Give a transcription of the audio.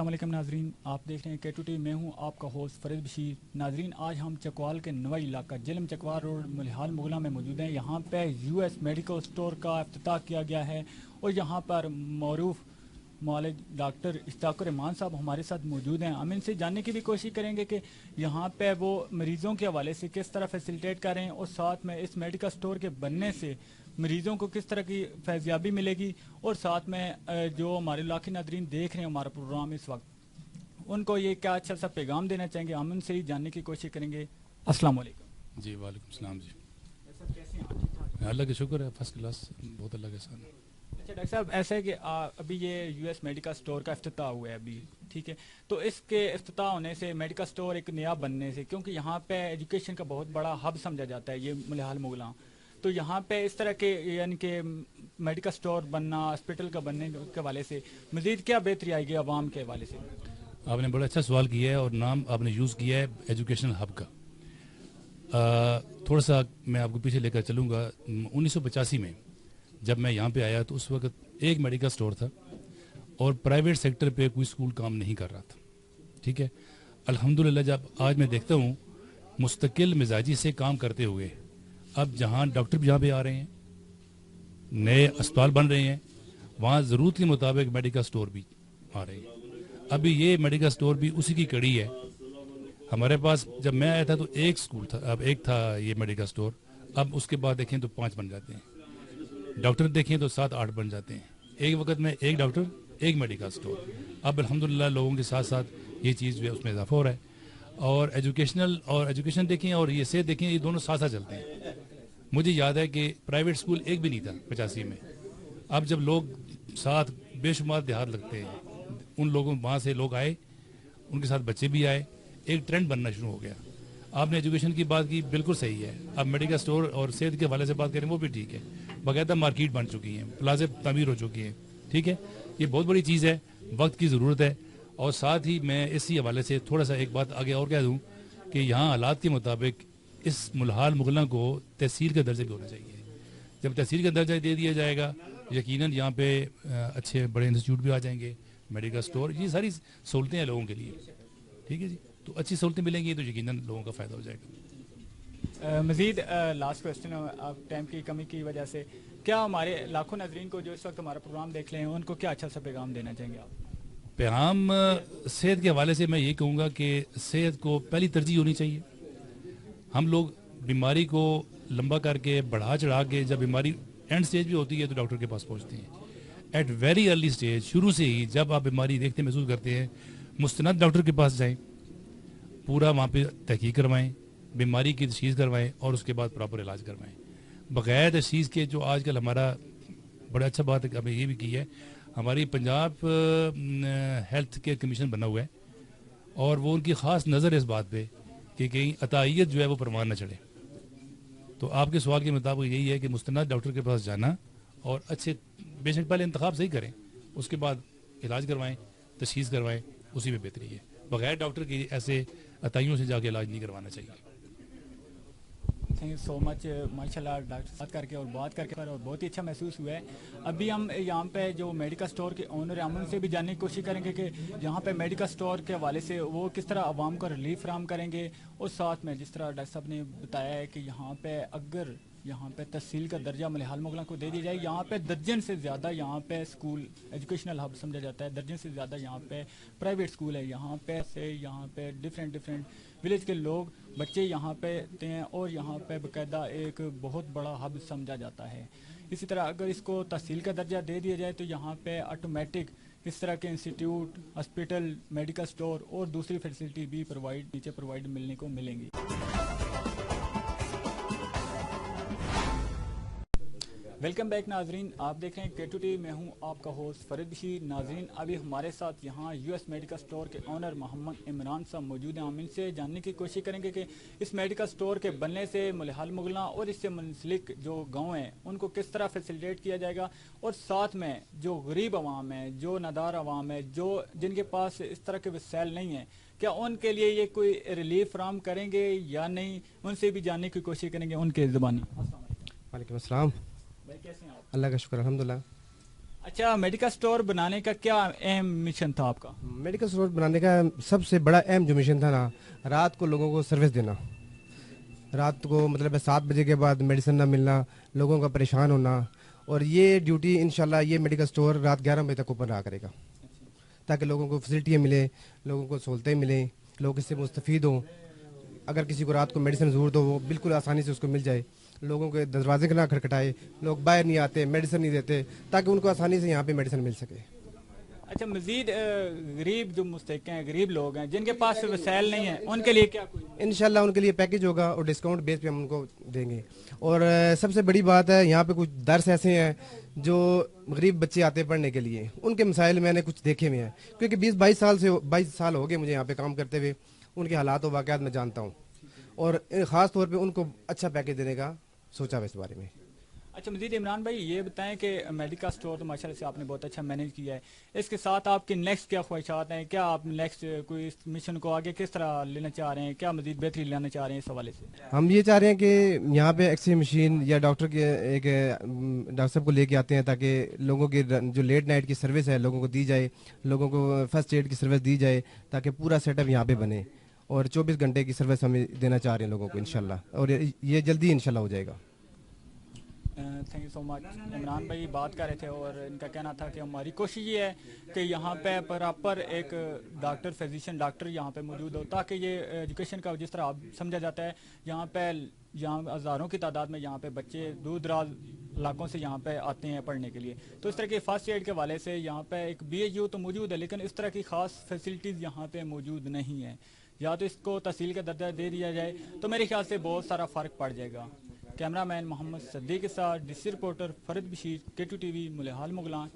अस्सलाम वालेकुम नाजरीन, आप देख रहे हैं K2T। मैं हूं आपका होस्ट फरीद बशीर। नाजरीन, आज हम चकवाल के नवा इलाका जिलम चकवाल रोड मलिहाल मुगला में मौजूद हैं। यहां पे US मेडिकल स्टोर का इफ्तिताह किया गया है और यहां पर मरूफ मौलिक डॉक्टर इश्ताकुर रहमान साहब हमारे साथ मौजूद हैं। हम इनसे जानने की भी कोशिश करेंगे कि यहाँ पे वो मरीज़ों के हवाले से किस तरह फैसिलिटेट कर रहे हैं और साथ में इस मेडिकल स्टोर के बनने से मरीज़ों को किस तरह की फैज़याबी मिलेगी और साथ में जो हमारे इलाके नादरीन देख रहे हैं हमारा प्रोग्राम इस वक्त, उनको ये क्या अच्छा सा पैगाम देना चाहेंगे, हम उनसे ही जानने की कोशिश करेंगे। अस्सलाम वालेकुम। जी वालेकुम सलाम जी। सर कैसे हैं आप? अल्लाह का शुक्र है, फर्स्ट क्लास, बहुत अल्लाह के साथ। अच्छा डॉक्टर साहब, ऐसा है कि अभी ये US मेडिकल स्टोर का इफ्तिताह हुआ है अभी, ठीक है, तो इसके इफ्तिताह होने से मेडिकल स्टोर एक नया बनने से, क्योंकि यहाँ पे एजुकेशन का बहुत बड़ा हब समझा जाता है ये मलिहाल मुगला, तो यहाँ पे इस तरह के यानी कि मेडिकल स्टोर बनना, हॉस्पिटल का बनने के हवाले से मज़ीद क्या बेहतरी आएगी आवाम के हवाले से? आपने बड़ा अच्छा सवाल किया है और नाम आपने यूज़ किया है एजुकेशनल हब का। थोड़ा सा मैं आपको पीछे लेकर चलूँगा। 1985 में जब मैं यहाँ पे आया तो उस वक्त एक मेडिकल स्टोर था और प्राइवेट सेक्टर पे कोई स्कूल काम नहीं कर रहा था, ठीक है। अल्हम्दुलिल्लाह जब आज मैं देखता हूँ मुस्तकिल मिजाजी से काम करते हुए अब जहाँ डॉक्टर भी यहाँ पे आ रहे हैं, नए अस्पताल बन रहे हैं, वहाँ ज़रूरत के मुताबिक मेडिकल स्टोर भी आ रहे हैं। अभी ये मेडिकल स्टोर भी उसी की कड़ी है। हमारे पास जब मैं आया था तो एक स्कूल था, अब एक था ये मेडिकल स्टोर, अब उसके बाद देखें तो 5 बन जाते हैं, डॉक्टर देखें तो 7-8 बन जाते हैं। एक वक्त में एक डॉक्टर एक मेडिकल स्टोर। अब अल्हम्दुलिल्लाह लोगों के साथ साथ ये चीज़ जो है उसमें इजाफा हो रहा है। और एजुकेशन देखें और ये सेहत देखें, ये दोनों साथ साथ चलते हैं। मुझे याद है कि प्राइवेट स्कूल एक भी नहीं था 85 में। अब जब लोग साथ बेशुमार देहात लगते हैं, उन लोगों वहाँ से लोग आए, उनके साथ बच्चे भी आए, एक ट्रेंड बनना शुरू हो गया। आपने एजुकेशन की बात की, बिल्कुल सही है। अब मेडिकल स्टोर और सेहत के हवाले से बात करें वो भी ठीक है, बाकायदा मार्केट बन चुकी हैं, प्लाजे तामीर हो चुकी हैं, ठीक है। ये बहुत बड़ी चीज़ है, वक्त की ज़रूरत है। और साथ ही मैं इसी हवाले से थोड़ा सा एक बात आगे और कह दूँ कि यहाँ हालात के मुताबिक इस मलिहाल मुगला को तहसील का दर्जा भी होना चाहिए। जब तहसील का दर्जा दे दिया जाएगा, यकीनन यहाँ पे अच्छे बड़े इंस्टीट्यूट भी आ जाएंगे, मेडिकल स्टोर, ये सारी सहूलतें हैं लोगों के लिए, ठीक है जी। तो अच्छी सहूलतें मिलेंगी तो यकीनन लोगों का फ़ायदा हो जाएगा। मज़ीद लास्ट क्वेश्चन, आप टाइम की कमी की वजह से क्या हमारे लाखों नाज़रीन को जो इस वक्त हमारा प्रोग्राम देख रहे हैं उनको क्या अच्छा सा पैगाम देना चाहेंगे आप? पैगाम सेहत के हवाले से मैं ये कहूँगा कि सेहत को पहली तरजीह होनी चाहिए। हम लोग बीमारी को लंबा करके बढ़ा चढ़ा के, जब बीमारी एंड स्टेज भी होती है तो डॉक्टर के पास पहुँचते हैं। एट वेरी अर्ली स्टेज, शुरू से ही जब आप बीमारी देखते महसूस करते हैं, मुस्तनद डॉक्टर के पास जाएं, पूरा वहाँ पे तहकीक करवाएं, बीमारी की तशख़ीस करवाएं और उसके बाद प्रॉपर इलाज करवाएं। बग़ैर तशख़ीस के जो आजकल हमारा बड़ा अच्छा बात है, हमें ये भी की है, हमारी पंजाब हेल्थ केयर कमीशन बना हुआ है और वो उनकी ख़ास नज़र है इस बात पे कि कहीं अतायत जो है वो परवान न चढ़े। तो आपके सवाल के मुताबिक यही है कि मुस्तनद डॉक्टर के पास जाना और अच्छे, बेशक पहले इंतखाब सही करें, उसके बाद इलाज करवाएं, तशख़ीस करवाएं, उसी में बेहतरी है। बग़ैर डॉक्टर की ऐसे अताइयों से जाके इलाज नहीं करवाना चाहिए। Thank you so much. माशाल्लाह डॉक्टर साथ करके और बात करके और बहुत ही अच्छा महसूस हुआ है। अभी हम यहाँ पे जो मेडिकल स्टोर के ओनर हैं हम उनसे भी जानने की कोशिश करेंगे कि यहाँ पे मेडिकल स्टोर के हवाले से वो किस तरह आवाम को रिलीफ फराहम करेंगे और साथ में जिस तरह डॉक्टर साहब ने बताया है कि यहाँ पे अगर यहाँ पे तहसील का दर्जा मलिहाल मुगला को दे दिया जाए, यहाँ पे दर्जन से ज़्यादा यहाँ पे स्कूल एजुकेशनल हब समझा जाता है, दर्जन से ज़्यादा यहाँ पे प्राइवेट स्कूल है, यहाँ पे डिफरेंट विलेज के लोग बच्चे यहाँ पे आते हैं और यहाँ पे बाकायदा एक बहुत बड़ा हब समझा जाता है। इसी तरह अगर इसको तहसील का दर्जा दे दिया जाए तो यहाँ पे ऑटोमेटिक इस तरह के इंस्टीट्यूट, हॉस्पिटल, मेडिकल स्टोर और दूसरी फैसिलिटी भी प्रोवाइड मिलने को मिलेंगी। वेलकम बैक नाजरीन, आप देख रहे हैं K2T, मैं हूं आपका होस्ट फरीद बशीर। नाजरीन, अभी हमारे साथ यहां US मेडिकल स्टोर के ओनर मोहम्मद इमरान साहब मौजूद हैं। हम इनसे जानने की कोशिश करेंगे कि इस मेडिकल स्टोर के बनने से मलिहाल मुगला और इससे मुंसलिक जो गांव हैं उनको किस तरह फैसिलिटेट किया जाएगा और साथ में जो गरीब आवाम है, जो नादार आवाम है, जो जिनके पास इस तरह के वसाइल नहीं है, क्या उनके लिए ये कोई रिलीफ फराहम करेंगे या नहीं, उनसे भी जानने की कोशिश करेंगे उनके ज़बानी। वालेकुम अस्सलाम। भाई कैसे हैं आप? अल्लाह का शुक्र, अल्हम्दुलिल्लाह। अच्छा, मेडिकल स्टोर बनाने का क्या अहम मिशन था आपका? मेडिकल स्टोर बनाने का सबसे बड़ा अहम जो मिशन था ना, रात को लोगों को सर्विस देना। रात को मतलब 7 बजे के बाद मेडिसिन ना मिलना, लोगों का परेशान होना, और ये ड्यूटी इंशाल्लाह ये मेडिकल स्टोर रात 11 बजे तक ओपन रहा करेगा, ताकि लोगों को फैसिलिटियाँ मिले, लोगों को सहूलतें मिलें, लोग इससे मुस्तफ़ीद हों। अगर किसी को रात को मेडिसिन ज़रूरत हो वो बिल्कुल आसानी से उसको मिल जाए, लोगों के दरवाजे के ना खटखटाए, लोग बाहर नहीं आते, मेडिसिन नहीं देते, ताकि उनको आसानी से यहाँ पे मेडिसिन मिल सके। अच्छा, मजीद गरीब जो मुस्तहिक हैं, गरीब लोग हैं जिनके पास वसाइल नहीं है, उनके लिए क्या कोई? इंशाल्लाह उनके लिए पैकेज होगा और डिस्काउंट बेस पे हम उनको देंगे। और सबसे बड़ी बात है, यहाँ पे कुछ दर्स ऐसे हैं जो गरीब बच्चे आते हैं पढ़ने के लिए, उनके मसाइल मैंने कुछ देखे हुए हैं, क्योंकि 22 साल हो गए मुझे यहाँ पे काम करते हुए, उनके हालात और वाक़यात मैं जानता हूँ, और ख़ास तौर पे उनको अच्छा पैकेज देने का सोचा है इस बारे में। अच्छा, मजीद इमरान भाई ये बताएं कि मेडिकल स्टोर तो माशाल्लाह से आपने बहुत अच्छा मैनेज किया है, इसके साथ आपकी नेक्स्ट क्या ख्वाहिशात हैं? क्या आप नेक्स्ट कोई इस मिशन को आगे किस तरह लेना चाह रहे हैं? क्या मजीद बेहतरी लाना चाह रहे हैं इस हवाले से? हम ये चाह रहे हैं कि यहाँ पे एक्सरे मशीन या डॉक्टर के एक डॉक्टर साहब को लेके आते हैं, ताकि लोगों की जो लेट नाइट की सर्विस है लोगों को दी जाए, लोगों को फर्स्ट एड की सर्विस दी जाए, ताकि पूरा सेटअप यहाँ पे बने, और 24 घंटे की सर्विस हम देना चाह रहे हैं लोगों को इंशाल्लाह, और ये जल्दी इंशाल्लाह हो जाएगा। Thank you so much. Imran भाई बात कर रहे थे और इनका कहना था कि हमारी कोशिश ये है कि यहाँ पे प्रॉपर एक डॉक्टर फिजिशियन डॉक्टर यहाँ पे मौजूद हो, ताकि ये एजुकेशन का जिस तरह आप समझा जाता है, यहाँ हज़ारों की तादाद में यहाँ पे बच्चे दूर दराज इलाकों से यहाँ पे आते हैं पढ़ने के लिए, तो इस तरह के फर्स्ट एड के वाले से यहाँ पे एक BHU तो मौजूद है, लेकिन इस तरह की ख़ास फैसिलिटीज़ यहाँ पे मौजूद नहीं है। या तो इसको तहसील का दर्जा दे दिया जाए तो मेरे ख्याल से बहुत सारा फ़र्क पड़ जाएगा। कैमरामैन मोहम्मद सद्दीक के साथ DC reporter Farid Bashir, K2 TV, मुलेहाल मुगलान।